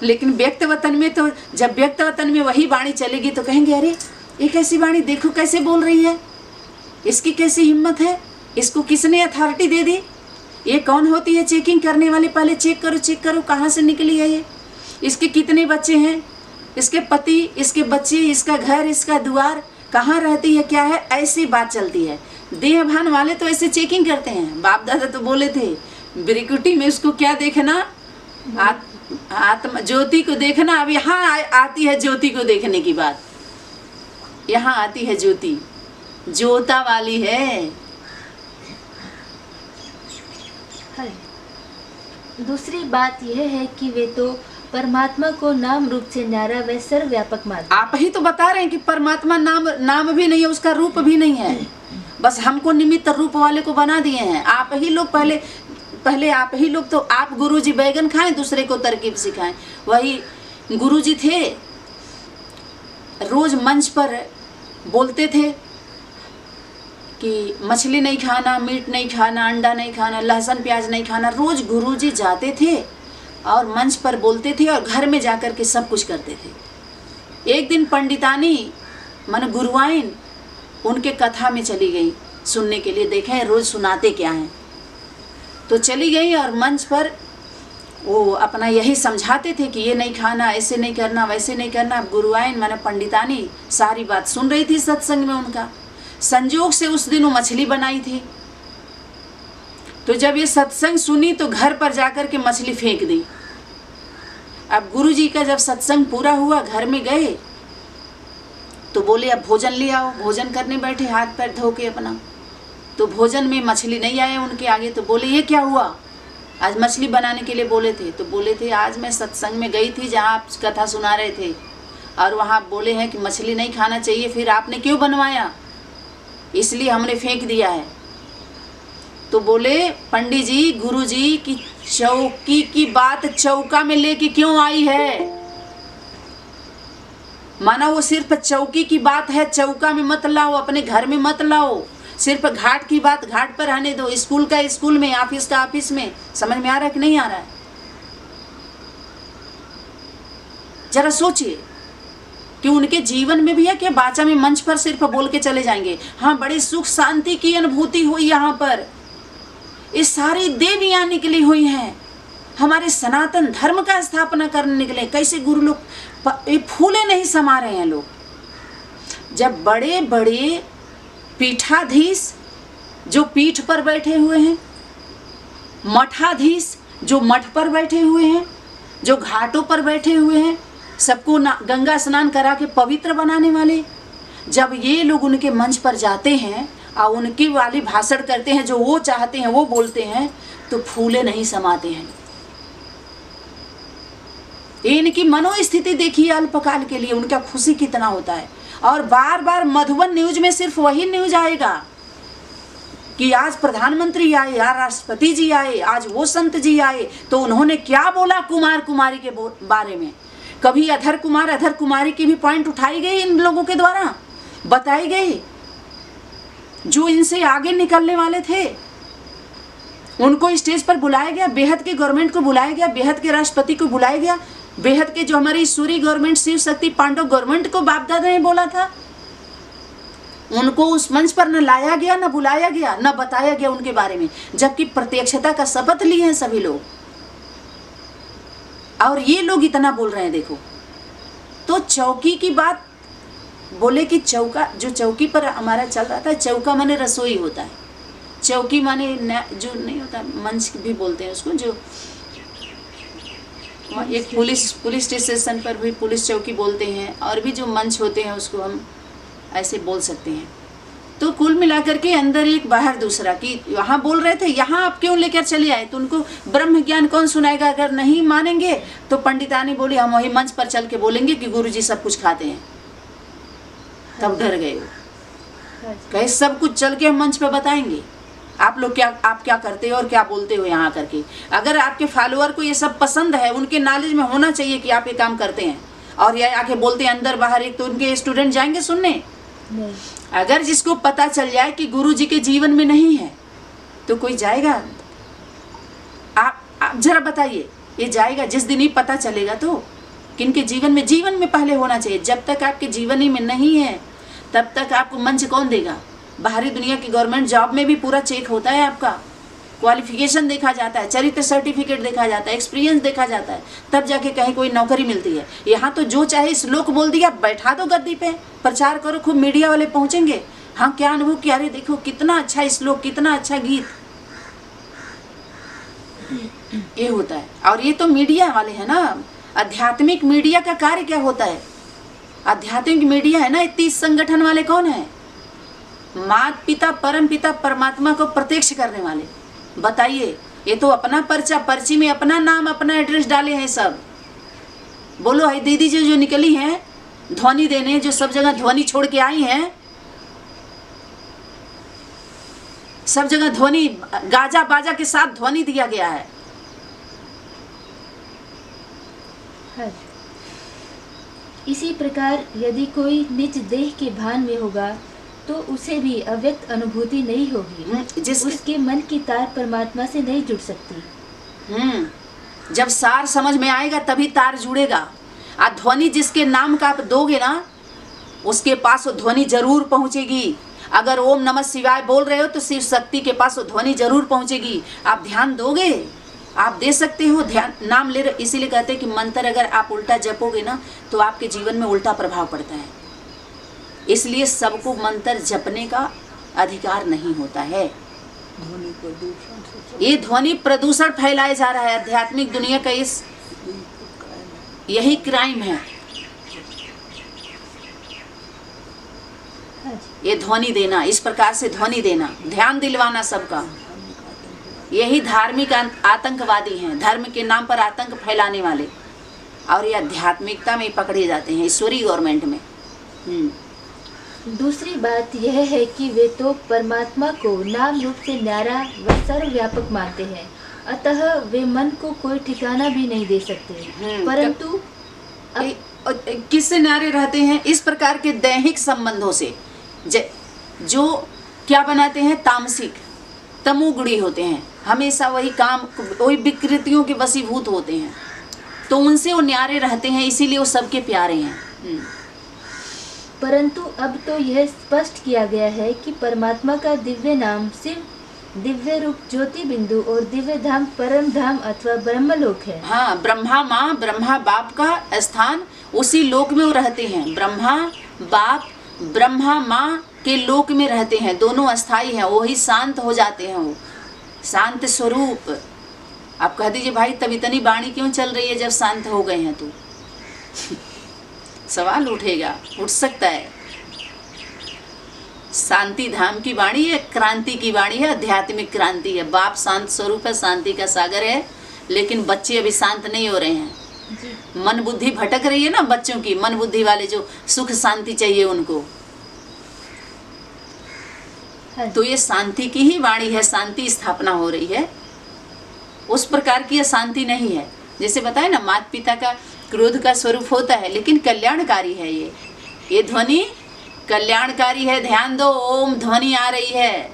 लेकिन व्यक्त वतन में तो, जब व्यक्त वतन में वही वाणी चलेगी तो कहेंगे अरे ये कैसी वाणी, देखो कैसे बोल रही है, इसकी कैसी हिम्मत है, इसको किसने अथॉरिटी दे दी, ये कौन होती है चेकिंग करने वाले, पहले चेक करो कहाँ से निकली है ये, इसके कितने बच्चे हैं, इसके पति, इसके बच्चे, इसका घर, इसका द्वार, कहाँ रहती है, क्या है, ऐसी बात चलती है। देहभान वाले तो ऐसे चेकिंग करते हैं। बाप दादा तो बोले थे ब्रिकुटी में उसको क्या देखना, आत्मा ज्योति को देखना। अब यहाँ आती है ज्योति को देखने की बात, यहाँ आती है ज्योति, ज्योता वाली है। दूसरी बात यह है कि वे तो परमात्मा को नाम रूप से न्यारा व सर्वव्यापक मानते। आप ही तो बता रहे हैं कि परमात्मा नाम भी नहीं है, उसका रूप भी नहीं है, बस हमको निमित्त रूप वाले को बना दिए हैं। आप ही लोग पहले आप ही लोग तो, आप गुरुजी बैगन खाएं, दूसरे को तरकीब सिखाएं। वही गुरुजी थे, रोज मंच पर बोलते थे कि मछली नहीं खाना, मीट नहीं खाना, अंडा नहीं खाना, लहसुन प्याज नहीं खाना। रोज गुरुजी जाते थे और मंच पर बोलते थे और घर में जाकर के सब कुछ करते थे। एक दिन पंडितानी मन गुरुआइन उनके कथा में चली गई सुनने के लिए, देखें रोज सुनाते क्या हैं। तो चली गई और मंच पर वो अपना यही समझाते थे कि ये नहीं खाना, ऐसे नहीं करना, वैसे नहीं करना। गुरुआइन माने पंडितानी सारी बात सुन रही थी सत्संग में उनका। संजोग से उस दिन वो मछली बनाई थी, तो जब ये सत्संग सुनी तो घर पर जाकर के मछली फेंक दी। अब गुरुजी का जब सत्संग पूरा हुआ, घर में गए तो बोले अब भोजन ले आओ। भोजन करने बैठे हाथ पैर धो के अपना, तो भोजन में मछली नहीं आया उनके आगे। तो बोले ये क्या हुआ, आज मछली बनाने के लिए बोले थे। तो बोले थे आज मैं सत्संग में गई थी जहाँ आप कथा सुना रहे थे, और वहाँ बोले हैं कि मछली नहीं खाना चाहिए, फिर आपने क्यों बनवाया, इसलिए हमने फेंक दिया है। तो बोले पंडित जी, गुरु जी की चौकी की बात चौका में लेके क्यों आई है, माना वो सिर्फ चौकी की बात है, चौका में मत लाओ, अपने घर में मत लाओ। सिर्फ घाट की बात घाट पर रहने दो, स्कूल का स्कूल में, ऑफिस का ऑफिस में। समझ में आ रहा है कि नहीं आ रहा है? जरा सोचिए कि उनके जीवन में भी है कि बाचा में मंच पर सिर्फ बोल के चले जाएंगे। हाँ, बड़ी सुख शांति की अनुभूति हुई यहाँ पर। ये सारी देवियाँ निकली हुई हैं, हमारे सनातन धर्म का स्थापना करने निकले। कैसे गुरु लोग फूले नहीं समा रहे हैं लोग। जब बड़े बड़े पीठाधीश जो पीठ पर बैठे हुए हैं, मठाधीश जो मठ पर बैठे हुए हैं, जो घाटों पर बैठे हुए हैं, सबको गंगा स्नान करा के पवित्र बनाने वाले, जब ये लोग उनके मंच पर जाते हैं और उनकी वाली भाषण करते हैं, जो वो चाहते हैं वो बोलते हैं, तो फूले नहीं समाते हैं। इनकी मनोस्थिति देखिए, अल्पकाल के लिए उनका खुशी कितना होता है। और बार बार मधुबन न्यूज में सिर्फ वही न्यूज आएगा कि आज प्रधानमंत्री आए, आज राष्ट्रपति जी आए, आज वो संत जी आए, तो उन्होंने क्या बोला कुमार कुमारी के बारे में। कभी अधर कुमार अधर कुमारी की भी पॉइंट उठाई गई, इन लोगों के द्वारा बताई गई। जो इनसे आगे निकलने वाले थे उनको स्टेज पर बुलाया गया, बेहद के गवर्नमेंट को बुलाया गया, बेहद के राष्ट्रपति को बुलाया गया, बेहद के जो हमारी सूरी गवर्नमेंट, शिव शक्ति पांडव गवर्नमेंट को बाप दादा ने बोला था, उनको उस मंच पर न लाया गया, न बुलाया गया, न बताया गया उनके बारे में, जबकि प्रत्यक्षता का शपथ लिए हैं सभी लोग। और ये लोग इतना बोल रहे हैं। देखो तो चौकी की बात बोले कि चौका, जो चौकी पर हमारा चल रहा था, चौका माने रसोई होता है, चौकी माने जो नहीं होता, मंच भी बोलते हैं उसको, जो एक पुलिस स्टेशन पर भी पुलिस चौकी बोलते हैं, और भी जो मंच होते हैं उसको हम ऐसे बोल सकते हैं। तो कुल मिलाकर के अंदर एक बाहर दूसरा, कि यहाँ बोल रहे थे, यहाँ आप क्यों लेकर चले आए, तो उनको ब्रह्म ज्ञान कौन सुनाएगा। अगर नहीं मानेंगे तो पंडितानी बोली हम वही मंच पर चल के बोलेंगे कि गुरुजी सब कुछ खाते हैं। तब डर गए वो, कहे सब कुछ चल के हम मंच पर बताएंगे, आप लोग आप क्या करते हो और क्या बोलते हो यहाँ करके। अगर आपके फॉलोअर को ये सब पसंद है, उनके नॉलेज में होना चाहिए कि आप ये काम करते हैं, और ये आके बोलते हैं अंदर बाहर एक, तो उनके स्टूडेंट जाएंगे सुनने नहीं। अगर जिसको पता चल जाए कि गुरुजी के जीवन में नहीं है तो कोई जाएगा। आप जरा बताइए, ये जाएगा जिस दिन ही पता चलेगा तो किनके जीवन में पहले होना चाहिए। जब तक आपके जीवन ही में नहीं है तब तक आपको मंच कौन देगा। बाहरी दुनिया की गवर्नमेंट जॉब में भी पूरा चेक होता है, आपका क्वालिफिकेशन देखा जाता है, चरित्र सर्टिफिकेट देखा जाता है, एक्सपीरियंस देखा जाता है, तब जाके कहीं कोई नौकरी मिलती है। यहाँ तो जो चाहे श्लोक बोल दिया, बैठा दो गद्दी पे, प्रचार करो, खूब मीडिया वाले पहुंचेंगे, हाँ क्या अनुभव किया, अरे देखो कितना अच्छा श्लोक, कितना अच्छा गीत, ये होता है। और ये तो मीडिया वाले हैं ना। आध्यात्मिक मीडिया का कार्य क्या होता है? आध्यात्मिक मीडिया है ना, 30 संगठन वाले कौन है? माता पिता परम पिता परमात्मा को प्रत्यक्ष करने वाले। बताइए, ये तो अपना पर्चा, पर्ची में अपना नाम अपना एड्रेस डाले हैं सब। बोलो है दीदी जो निकली हैं ध्वनि देने, जो सब जगह ध्वनि छोड़ के आई हैं, सब जगह ध्वनि गाजा बाजा के साथ ध्वनि दिया गया है। इसी प्रकार यदि कोई निज देह के भान में होगा तो उसे भी अव्यक्त अनुभूति नहीं होगी, उसके मन की तार परमात्मा से नहीं जुड़ सकती। जब सार समझ में आएगा तभी तार जुड़ेगा। आ ध्वनि जिसके नाम का आप दोगे ना, उसके पास वो ध्वनि जरूर पहुंचेगी। अगर ओम नमः शिवाय बोल रहे हो तो शिव शक्ति के पास वो ध्वनि जरूर पहुंचेगी। आप ध्यान दोगे, आप दे सकते हो ध्यान, नाम ले रहे। इसीलिए कहते हैं कि मंत्र अगर आप उल्टा जपोगे ना तो आपके जीवन में उल्टा प्रभाव पड़ता है। इसलिए सबको मंत्र जपने का अधिकार नहीं होता है। ये ध्वनि प्रदूषण फैलाया जा रहा है आध्यात्मिक दुनिया का, इस यही क्राइम है। ये ध्वनि देना, इस प्रकार से ध्वनि देना, ध्यान दिलवाना सबका, यही धार्मिक आतंकवादी हैं, धर्म के नाम पर आतंक फैलाने वाले। और ये आध्यात्मिकता में पकड़े जाते हैं, ईश्वरीय गवर्नमेंट में। दूसरी बात यह है कि वे तो परमात्मा को नाम रूप से न्यारा व सर्वव्यापक मानते हैं, अतः वे मन को कोई ठिकाना भी नहीं दे सकते। परंतु किससे न्यारे रहते हैं? इस प्रकार के दैहिक संबंधों से जो क्या बनाते हैं, तामसिक तमोगुणी होते हैं, हमेशा वही काम, वही विकृतियों के वशीभूत होते हैं, तो उनसे वो न्यारे रहते हैं, इसीलिए वो सबके प्यारे हैं। परंतु अब तो यह स्पष्ट किया गया है कि परमात्मा का दिव्य नाम शिव, दिव्य रूप ज्योति बिंदु और दिव्य धाम परम धाम अथवा ब्रह्मलोक है। हाँ, ब्रह्मा माँ ब्रह्मा बाप का स्थान उसी लोक में वो रहते हैं। ब्रह्मा बाप ब्रह्मा माँ के लोक में रहते हैं, दोनों अस्थाई हैं, वही शांत हो जाते हैं, वो शांत स्वरूप। आप कह दीजिए भाई तब इतनी वाणी क्यों चल रही है जब शांत हो गए हैं तो सवाल उठेगा, उठ सकता है। शांति धाम की वाणी है, क्रांति की वाणी है, आध्यात्मिक क्रांति है। बाप शांत स्वरूप है, शांति का सागर है, लेकिन बच्चे अभी शांत नहीं हो रहे हैं। मन बुद्धि भटक रही है ना बच्चों की, मन बुद्धि वाले जो सुख शांति चाहिए उनको। तो ये शांति की ही वाणी है, शांति स्थापना हो रही है। उस प्रकार की शांति नहीं है, जैसे बताए ना माता पिता का क्रोध का स्वरूप होता है, लेकिन कल्याणकारी है। ये ध्वनि कल्याणकारी है। ध्यान दो, ओम ध्वनि आ रही है,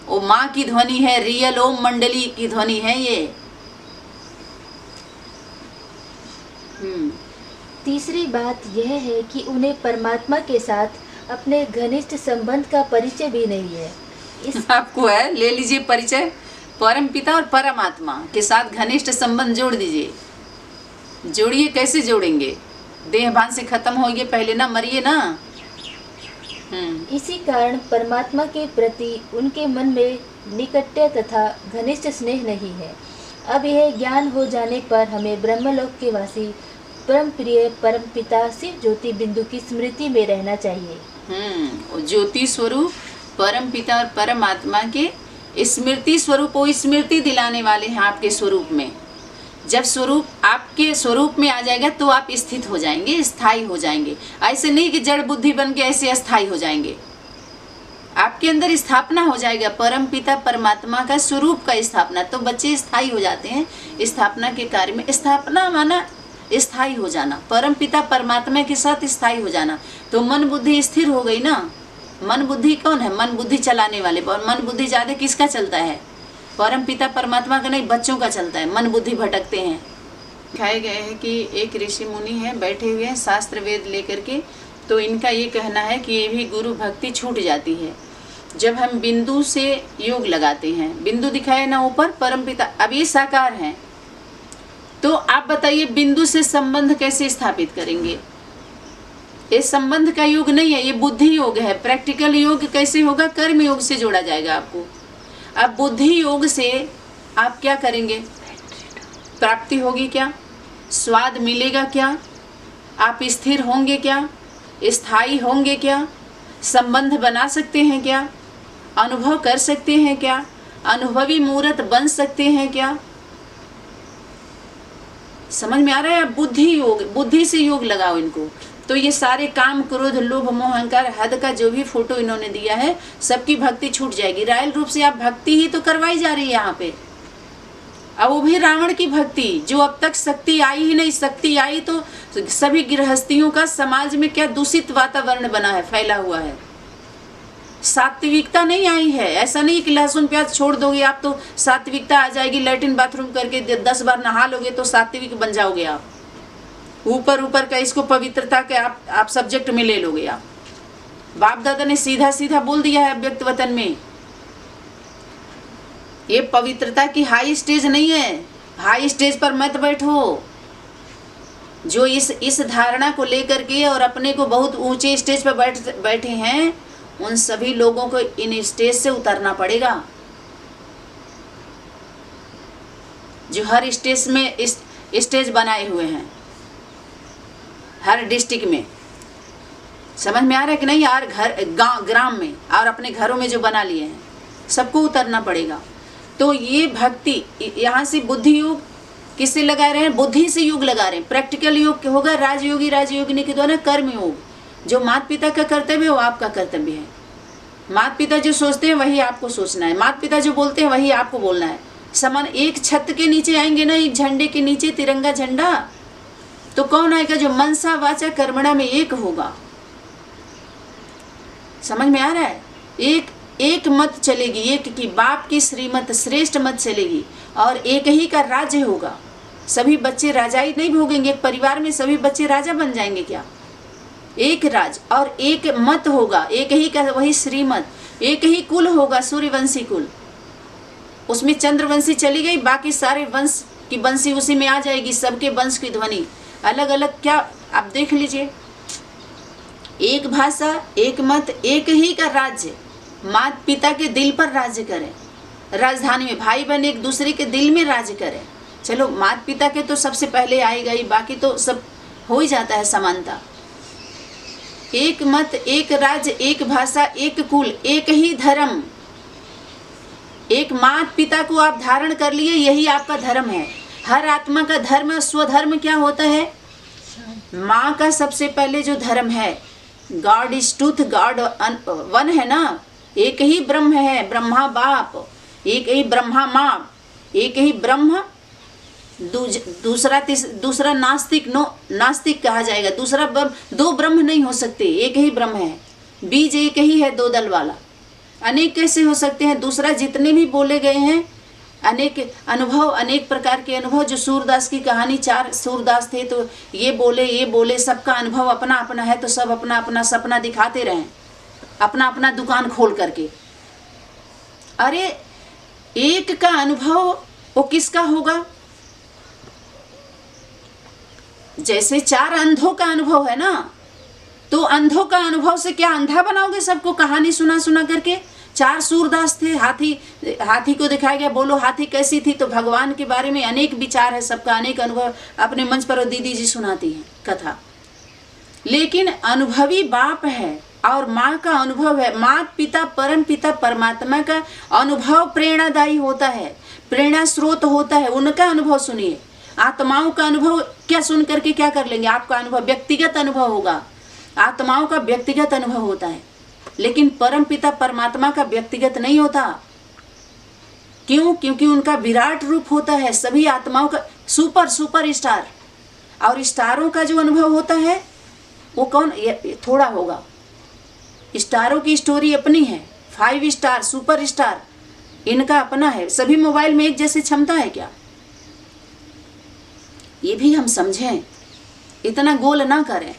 वो माँ की ध्वनि है, रियल ओम मंडली की ध्वनि है ये। तीसरी बात यह है कि उन्हें परमात्मा के साथ अपने घनिष्ठ संबंध का परिचय भी नहीं है। आपको है, ले लीजिए परिचय, परम पिता और परमात्मा के साथ घनिष्ठ संबंध जोड़ दीजिए। जोड़िए, कैसे जोड़ेंगे? देह भान से खत्म होइए, पहले ना मरिए ना। इसी कारण परमात्मा के प्रति उनके मन में निकटता तथा घनिष्ठ स्नेह नहीं है। अब यह ज्ञान हो जाने पर हमें ब्रह्मलोक के वासी परम प्रिय परम पिता शिव ज्योति बिंदु की स्मृति में रहना चाहिए। ज्योति स्वरूप परम पिता और परमात्मा के स्मृति स्वरूप, वो स्मृति दिलाने वाले हैं आपके स्वरूप में। जब स्वरूप आपके स्वरूप में आ जाएगा तो आप स्थित हो जाएंगे, स्थायी हो जाएंगे। ऐसे नहीं कि जड़ बुद्धि बन के ऐसे अस्थायी हो जाएंगे। आपके अंदर स्थापना हो जाएगा परम पिता परमात्मा का स्वरूप का स्थापना, तो बच्चे स्थायी हो जाते हैं। स्थापना के कार्य में, स्थापना माना स्थायी हो जाना, परम पिता परमात्मा के साथ स्थायी हो जाना। तो मन बुद्धि स्थिर हो गई ना। मन बुद्धि कौन है? मन बुद्धि चलाने वाले। और मन बुद्धि ज्यादा किसका चलता है? परम पिता परमात्मा का नहीं, बच्चों का चलता है। मन बुद्धि भटकते हैं, दिखाए गए हैं कि एक ऋषि मुनि हैं, बैठे हुए हैं शास्त्र वेद लेकर के। तो इनका ये कहना है कि ये भी गुरु भक्ति छूट जाती है जब हम बिंदु से योग लगाते हैं। बिंदु दिखाए ना ऊपर, परमपिता, अब ये साकार हैं। तो आप बताइए बिंदु से संबंध कैसे स्थापित करेंगे? ये संबंध का योग नहीं है, ये बुद्धि योग है। प्रैक्टिकल योग कैसे होगा? कर्म योग से जोड़ा जाएगा आपको। अब बुद्धि योग से आप क्या करेंगे? प्राप्ति होगी क्या? स्वाद मिलेगा क्या? आप स्थिर होंगे क्या? स्थायी होंगे क्या? संबंध बना सकते हैं क्या? अनुभव कर सकते हैं क्या? अनुभवी मूर्त बन सकते हैं क्या? समझ में आ रहा है? आप बुद्धि योग, बुद्धि से योग लगाओ इनको। तो ये सारे काम, क्रोध, लोभ, मोह, अहंकार, हद का जो भी फोटो इन्होंने दिया है, सबकी भक्ति छूट जाएगी। रायल रूप से आप भक्ति ही तो करवाई जा रही है यहाँ पे। अब वो भी रावण की भक्ति, जो अब तक शक्ति आई ही नहीं। शक्ति आई तो सभी गृहस्थियों का समाज में क्या दूषित वातावरण बना है, फैला हुआ है। सात्विकता नहीं आई है। ऐसा नहीं कि लहसुन प्याज छोड़ दोगे आप तो सात्विकता आ जाएगी। लैट्रिन बाथरूम करके 10 बार नहा लोगे तो सात्विक बन जाओगे आप। ऊपर ऊपर का इसको पवित्रता के आप सब्जेक्ट में ले लोगे आप। बाप दादा ने सीधा सीधा बोल दिया है अव्यक्त वतन में, ये पवित्रता की हाई स्टेज नहीं है। हाई स्टेज पर मत बैठो। जो इस धारणा को लेकर के और अपने को बहुत ऊंचे स्टेज पर बैठे हैं, उन सभी लोगों को इन स्टेज से उतरना पड़ेगा। जो हर स्टेज में स्टेज बनाए हुए हैं, हर डिस्ट्रिक्ट में। समझ में आ रहा है कि नहीं यार? घर, गांव, ग्राम में और अपने घरों में जो बना लिए हैं, सबको उतरना पड़ेगा। तो ये भक्ति, यहाँ से बुद्धि योग किससे लगा रहे हैं? बुद्धि से योग लगा रहे हैं। प्रैक्टिकल योग होगा राजयोगी, राजयोगिनी के द्वारा कर्म योग। जो माता पिता का कर्तव्य है वो आपका कर्तव्य है। माता पिता जो सोचते हैं वही आपको सोचना है। माता पिता जो बोलते हैं वही आपको बोलना है। समान एक छत के नीचे आएंगे ना, एक झंडे के नीचे तिरंगा झंडा, तो कौन आएगा? जो मनसा वाचा कर्मणा में एक होगा। समझ में आ रहा है? एक मत चलेगी, एक की बाप की श्रीमत श्रेष्ठ मत चलेगी, और एक ही का राज्य होगा। सभी बच्चे राजाई नहीं भोगेंगे। एक परिवार में सभी बच्चे राजा बन जाएंगे क्या? एक राज और एक मत होगा, एक ही का वही श्रीमत, एक ही कुल होगा, सूर्यवंशी कुल। उसमें चंद्रवंशी चली गई, बाकी सारे वंश की बंसी उसी में आ जाएगी। सबके वंश की ध्वनि अलग अलग। क्या आप देख लीजिए, एक भाषा, एक मत, एक ही का राज्य। माता पिता के दिल पर राज्य करें। राजधानी में भाई बहन एक दूसरे के दिल में राज्य करें। चलो माता पिता के तो सबसे पहले आएगा ही, बाकी तो सब हो ही जाता है समानता। एक मत, एक राज्य, एक भाषा, एक कुल, एक ही धर्म। एक माता पिता को आप धारण कर लिए, यही आपका धर्म है। हर आत्मा का धर्म, स्वधर्म क्या होता है? माँ का सबसे पहले जो धर्म है, God is truth, God one है ना। एक ही ब्रह्म है, ब्रह्मा बाप, एक ही ब्रह्मा माँ, एक ही ब्रह्म। दूसरा नास्तिक, नास्तिक कहा जाएगा। दूसरा दो ब्रह्म नहीं हो सकते, एक ही ब्रह्म है। बीज एक ही है, दो दल वाला। अनेक कैसे हो सकते हैं? दूसरा जितने भी बोले गए हैं, अनेक अनुभव, अनेक प्रकार के अनुभव। जो सूरदास की कहानी, 4 सूरदास थे, तो ये बोले, सबका अनुभव अपना अपना है, तो सब अपना अपना सपना दिखाते रहें, अपना अपना दुकान खोल करके। अरे एक का अनुभव वो किसका होगा? जैसे 4 अंधों का अनुभव है ना, तो अंधों का अनुभव से क्या अंधा बनाओगे सबको कहानी सुना सुना करके? 4 सूरदास थे, हाथी को दिखाया गया, बोलो हाथी कैसी थी? तो भगवान के बारे में अनेक विचार है सबका, अनेक अनुभव अपने मंच पर दीदी जी सुनाती हैं कथा। लेकिन अनुभवी बाप है और माँ का अनुभव है। माता पिता, परम पिता परमात्मा का अनुभव प्रेरणादायी होता है, प्रेरणा स्रोत होता है। उनका अनुभव सुनिए। आत्माओं का अनुभव क्या सुन करके क्या कर लेंगे? आपका अनुभव व्यक्तिगत अनुभव होगा। आत्माओं का व्यक्तिगत अनुभव होता है, लेकिन परम पिता परमात्मा का व्यक्तिगत नहीं होता। क्यों? क्योंकि उनका विराट रूप होता है। सभी आत्माओं का सुपर स्टार, और स्टारों का जो अनुभव होता है वो कौन? थोड़ा होगा। स्टारों की स्टोरी अपनी है। 5 स्टार, सुपर स्टार, इनका अपना है। सभी मोबाइल में एक जैसी क्षमता है क्या? ये भी हम समझें, इतना गोल ना करें।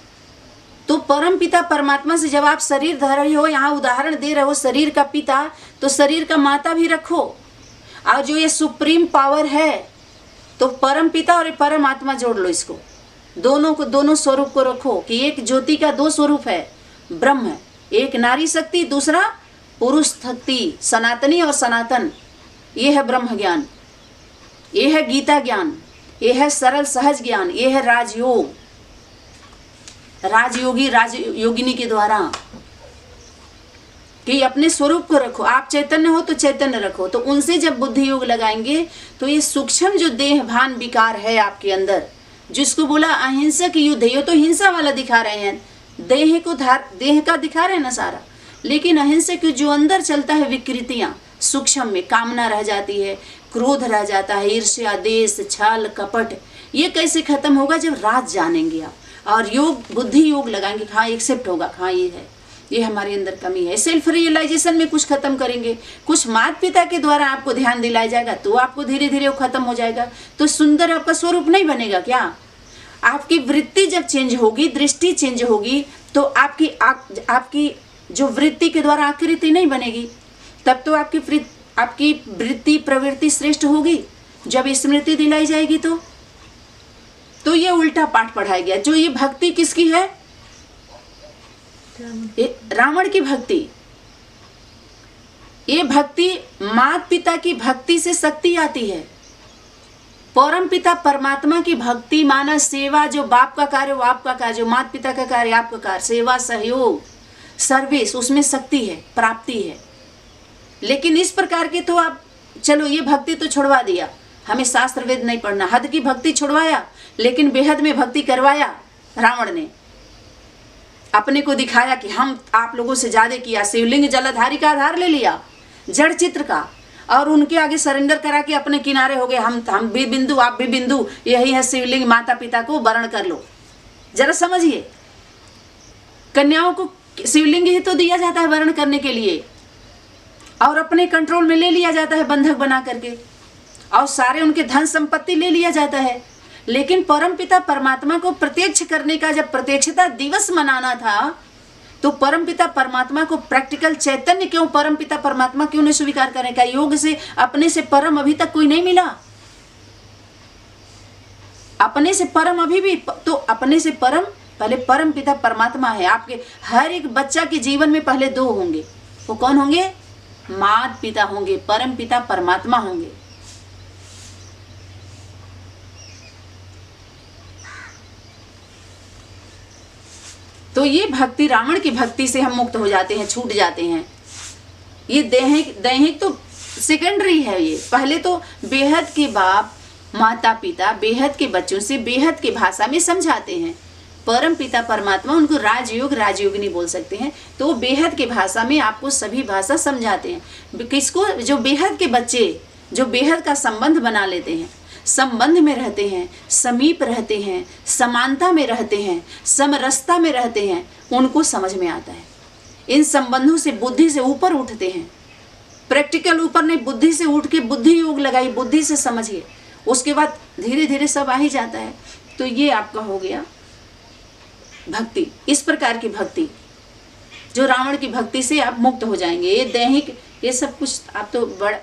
तो परम पिता परमात्मा से जब आप शरीर धर रहे हो, यहाँ उदाहरण दे रहे हो शरीर का पिता, तो शरीर का माता भी रखो। और जो ये सुप्रीम पावर है, तो परम पिता और परमात्मा जोड़ लो, इसको दोनों को, दोनों स्वरूप को रखो कि एक ज्योति का दो स्वरूप है, ब्रह्म है, एक नारी शक्ति, दूसरा पुरुष शक्ति, सनातनी और सनातन। ये है ब्रह्म ज्ञान, ये है गीता ज्ञान, ये है सरल सहज ज्ञान, ये है राजयोग, राजयोगी राजयोगिनी के द्वारा कि अपने स्वरूप को रखो। आप चैतन्य हो तो चैतन्य रखो। तो उनसे जब बुद्धि योग लगाएंगे तो ये सूक्ष्म जो देह भान विकार है आपके अंदर, जिसको बोला अहिंसक युद्ध, ये तो हिंसा वाला दिखा रहे हैं, देह को देह का दिखा रहे हैं ना सारा, लेकिन अहिंसक जो अंदर चलता है विकृतियां, सूक्ष्म में कामना रह जाती है, क्रोध रह जाता है, ईर्ष्या, देश, छल, कपट, ये कैसे खत्म होगा? जब राज जानेंगे आप और योग बुद्धि योग लगाएंगे। हाँ, एक्सेप्ट होगा, हाँ ये है, ये हमारे अंदर कमी है। सेल्फ रियलाइजेशन में कुछ खत्म करेंगे, कुछ माता पिता के द्वारा आपको ध्यान दिलाया जाएगा, तो आपको धीरे धीरे वो खत्म हो जाएगा। तो सुंदर आपका स्वरूप नहीं बनेगा क्या? आपकी वृत्ति जब चेंज होगी, दृष्टि चेंज होगी, तो आपकी जो वृत्ति के द्वारा आकृति नहीं बनेगी, तब तो आपकी वृत्ति प्रवृत्ति श्रेष्ठ होगी। जब स्मृति दिलाई जाएगी तो ये उल्टा पाठ पढ़ाया गया। जो ये भक्ति किसकी है? रावण की भक्ति। ये भक्ति माता पिता की भक्ति से शक्ति आती है। परम पिता परमात्मा की भक्ति माना सेवा, जो बाप का कार्य वो आपका कार्य, जो माता पिता का कार्य आपका कार्य, सेवा, सहयोग, सर्विस, उसमें शक्ति है, प्राप्ति है। लेकिन इस प्रकार के तो आप चलो ये भक्ति तो छुड़वा दिया, हमें शास्त्र वेद नहीं पढ़ना, हद की भक्ति छुड़वाया, लेकिन बेहद में भक्ति करवाया रावण ने। अपने को दिखाया कि हम आप लोगों से ज्यादा किया, शिवलिंग जलधारी का आधार ले लिया, जड़ चित्र का, और उनके आगे सरेंडर करा के अपने किनारे हो गए। हम भी बिंदु, आप भी बिंदु, यही है शिवलिंग, माता पिता को वर्ण कर लो। जरा समझिए, कन्याओं को शिवलिंग ही तो दिया जाता है वर्ण करने के लिए, और अपने कंट्रोल में ले लिया जाता है बंधक बना करके, और सारे उनके धन संपत्ति ले लिया जाता है। लेकिन परम पिता परमात्मा को प्रत्यक्ष करने का जब प्रत्यक्षता दिवस मनाना था, तो परम पिता परमात्मा को प्रैक्टिकल चैतन्य क्यों, परम पिता परमात्मा क्यों नहीं स्वीकार करने का? योग से अपने से परम अभी तक कोई नहीं मिला, अपने से परम अभी भी, तो अपने से परम पहले परम पिता परमात्मा है। आपके हर एक बच्चा के जीवन में पहले दो होंगे, वो कौन होंगे? माता पिता होंगे, परम पिता परमात्मा होंगे। तो ये भक्ति, रावण की भक्ति से हम मुक्त हो जाते हैं, छूट जाते हैं। ये दैहिक तो सेकेंडरी है। ये पहले तो बेहद के बाप माता पिता बेहद के बच्चों से बेहद की भाषा में समझाते हैं। परम पिता परमात्मा, उनको राजयोग राजयोगिनी बोल सकते हैं, तो बेहद के भाषा में आपको सभी भाषा समझाते हैं। किसको? जो बेहद के बच्चे जो बेहद का संबंध बना लेते हैं, संबंध में रहते हैं, समीप रहते हैं, समानता में रहते हैं, समरसता में रहते हैं, उनको समझ में आता है। इन संबंधों से बुद्धि से ऊपर उठते हैं। प्रैक्टिकल ऊपर नहीं, बुद्धि से उठ के बुद्धि योग लगाई, बुद्धि से समझिए, उसके बाद धीरे धीरे सब आ ही जाता है। तो ये आपका हो गया भक्ति। इस प्रकार की भक्ति, जो रावण की भक्ति से आप मुक्त हो जाएंगे। ये दैहिक, ये सब कुछ आप तो बड़ा